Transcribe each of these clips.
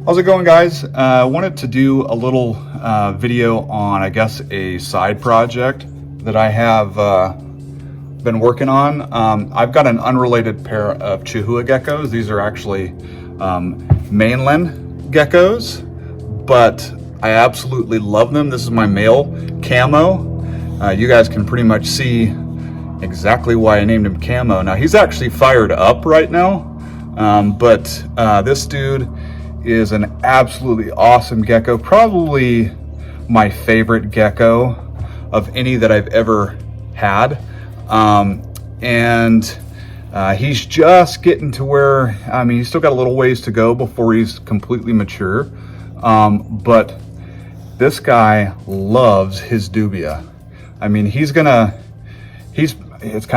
How's it going, guys? I wanted to do a little video on, I guess, a side project that I have been working on. I've got an unrelated pair of Chihuahua geckos. These are actually mainland geckos, but I absolutely love them. This is my male Camo. You guys can pretty much see exactly why I named him Camo. Now, he's actually fired up right now, but this dude is an absolutely awesome gecko, probably my favorite gecko of any that I've ever had. He's just getting to where, I mean, he's still got a little ways to go before he's completely mature. But this guy loves his dubia. I mean, it's kind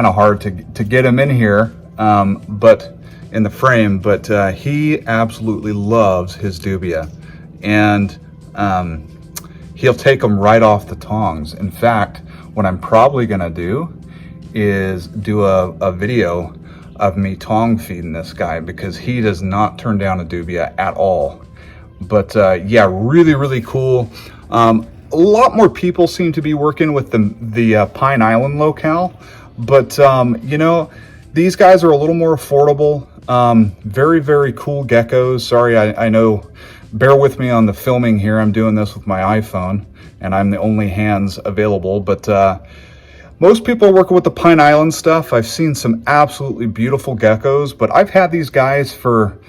of hard to get him in here, but in the frame, but he absolutely loves his dubia, and he'll take them right off the tongs. In fact, what I'm probably gonna do is do a video of me tong feeding this guy, because he does not turn down a dubia at all. But yeah, really cool. A lot more people seem to be working with the Pine Island locale, but you know, these guys are a little more affordable. Very cool geckos. Sorry, I know, bear with me on the filming here. I'm doing this with my iPhone and I'm the only hands available, but most people are working with the Pine Island stuff. I've seen some absolutely beautiful geckos, but I've had these guys for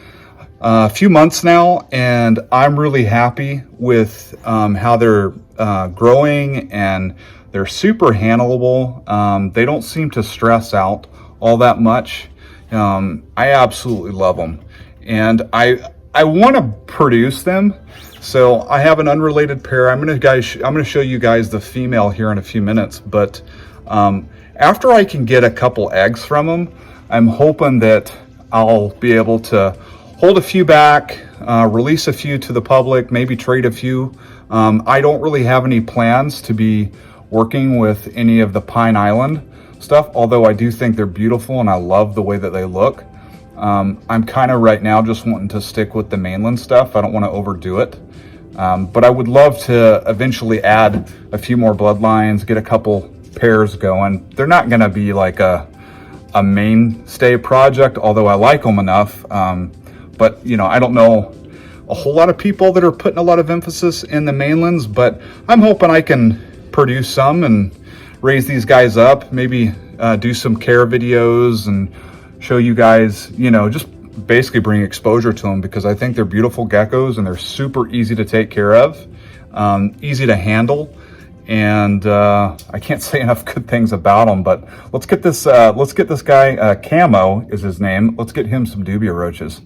a few months now, and I'm really happy with how they're growing, and they're super handleable. They don't seem to stress out all that much. I absolutely love them, and I want to produce them. So I have an unrelated pair. I'm going to show you guys the female here in a few minutes, but after I can get a couple eggs from them, I'm hoping that I'll be able to hold a few back, release a few to the public, maybe trade a few. I don't really have any plans to be working with any of the Pine Island stuff, although I do think they're beautiful and I love the way that they look. I'm kind of right now just wanting to stick with the mainland stuff. I don't want to overdo it, but I would love to eventually add a few more bloodlines, get a couple pairs going. They're not going to be like a mainstay project, although I like them enough. But you know, I don't know a whole lot of people that are putting a lot of emphasis in the mainlands, but I'm hoping I can produce some and raise these guys up, maybe do some care videos and show you guys, you know, just basically bring exposure to them, because I think they're beautiful geckos and they're super easy to take care of, easy to handle, and I can't say enough good things about them. But let's get this guy, Camo is his name. Let's get him some dubia roaches.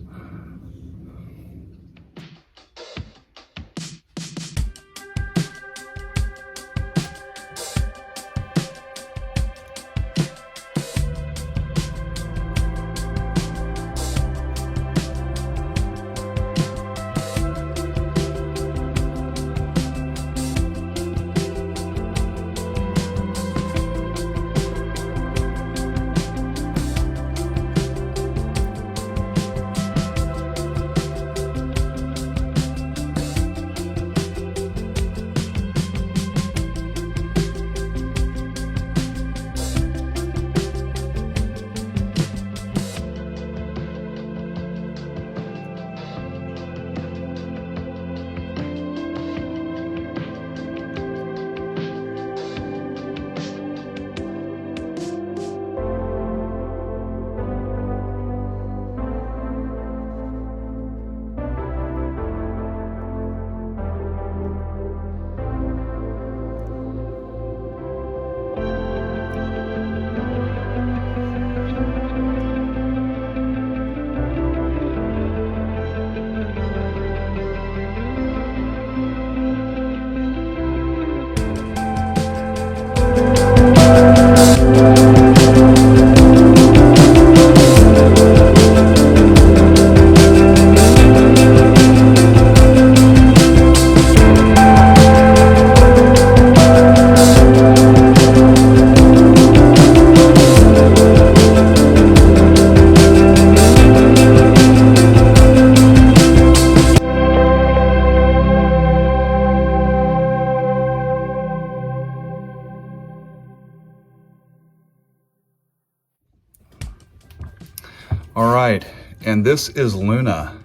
All right, and this is Luna.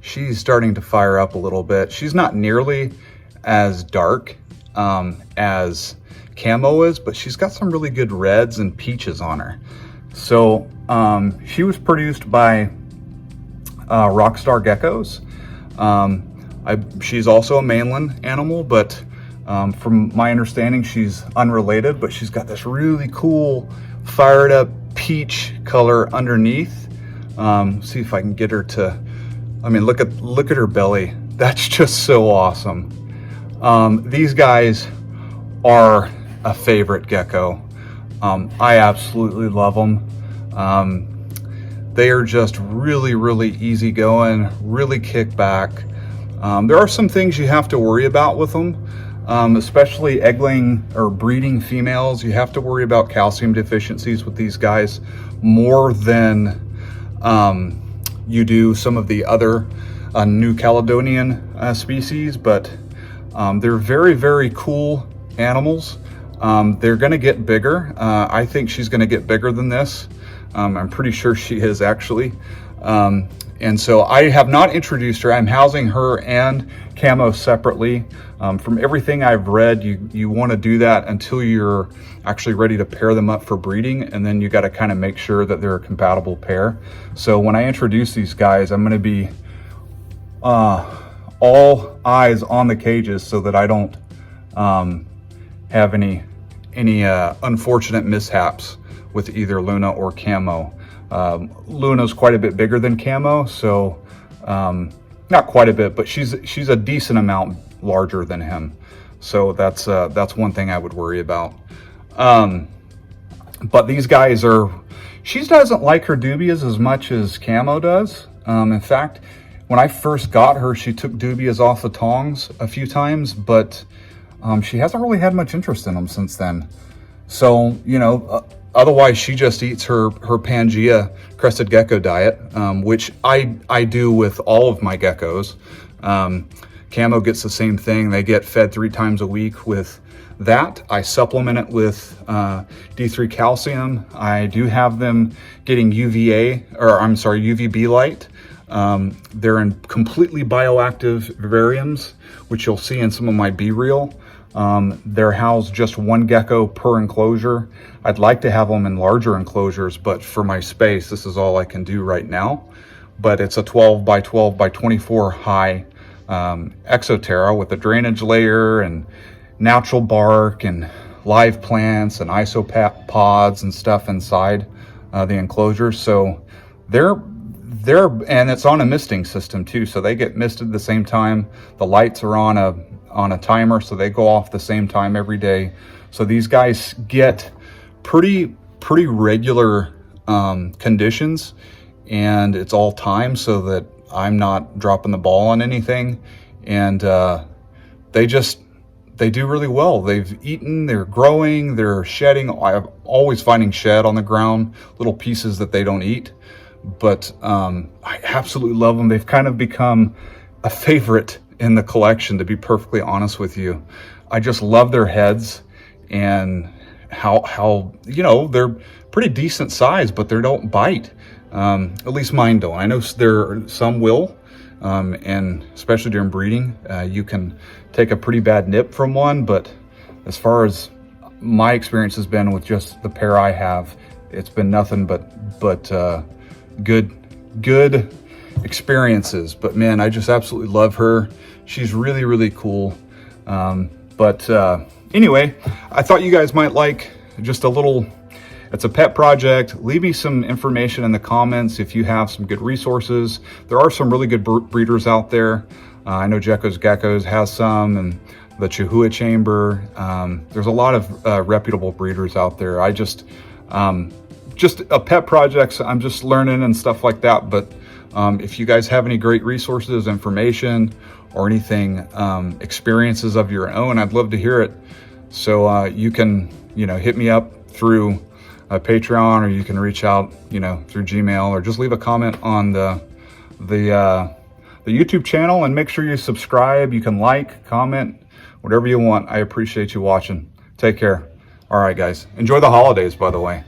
She's starting to fire up a little bit. She's not nearly as dark as Camo is, but she's got some really good reds and peaches on her. So she was produced by Rockstar Geckos. She's also a mainland animal, but from my understanding, she's unrelated, but she's got this really cool fired up peach color underneath. See if I can get her to, I mean, look at her belly. That's just so awesome. These guys are a favorite gecko. I absolutely love them. They are just really, really easygoing, really kick back. There are some things you have to worry about with them, especially egg-laying or breeding females. You have to worry about calcium deficiencies with these guys more than you do some of the other New Caledonian species, but they're very, very cool animals. They're going to get bigger. I think she's going to get bigger than this. I'm pretty sure she is actually. And so I have not introduced her. I'm housing her and Camo separately. From everything I've read, you want to do that until you're actually ready to pair them up for breeding, and then you got to kind of make sure that they're a compatible pair. So when I introduce these guys, I'm going to be all eyes on the cages so that I don't have any unfortunate mishaps with either Luna or Camo. Luna's quite a bit bigger than Camo, so not quite a bit, but she's a decent amount larger than him. So that's one thing I would worry about. But these guys she doesn't like her dubias as much as Camo does. In fact, when I first got her, she took dubias off the tongs a few times, but she hasn't really had much interest in them since then. So, you know, otherwise she just eats her Pangea crested gecko diet, which I do with all of my geckos. Camo gets the same thing. They get fed 3 times a week with that. I supplement it with D3 calcium. I do have them getting UVB light. They're in completely bioactive vivariums, which you'll see in some of my B-reel. They're housed just 1 gecko per enclosure. I'd like to have them in larger enclosures, but for my space, this is all I can do right now. But it's a 12 by 12 by 24 high exoterra with a drainage layer and natural bark and live plants and isopods and stuff inside the enclosure. So and it's on a misting system too, so they get misted at the same time. The lights are on a timer, so they go off the same time every day. So these guys get pretty regular conditions, and it's all time, so that I'm not dropping the ball on anything. And they do really well. They've eaten, they're growing, they're shedding. I'm always finding shed on the ground, little pieces that they don't eat. But I absolutely love them. They've kind of become a favorite in the collection, to be perfectly honest with you. I just love their heads and how you know, they're pretty decent size, but they don't bite. At least mine don't. I know some will, and especially during breeding, you can take a pretty bad nip from one. But as far as my experience has been with just the pair I have, it's been nothing but good experiences. But man, I just absolutely love her. She's really, really cool. Anyway, I thought you guys might like just a little, it's a pet project. Leave me some information in the comments if you have some good resources. There are some really good breeders out there. I know Geckos has some, and the Chihuahua Chamber. There's a lot of reputable breeders out there. I just a pet projects, I'm just learning and stuff like that. But if you guys have any great resources, information, or anything, experiences of your own, I'd love to hear it. So you can, hit me up through Patreon, or you can reach out, through Gmail, or just leave a comment on the YouTube channel, and make sure you subscribe. You can like, comment, whatever you want. I appreciate you watching. Take care. All right, guys. Enjoy the holidays, by the way.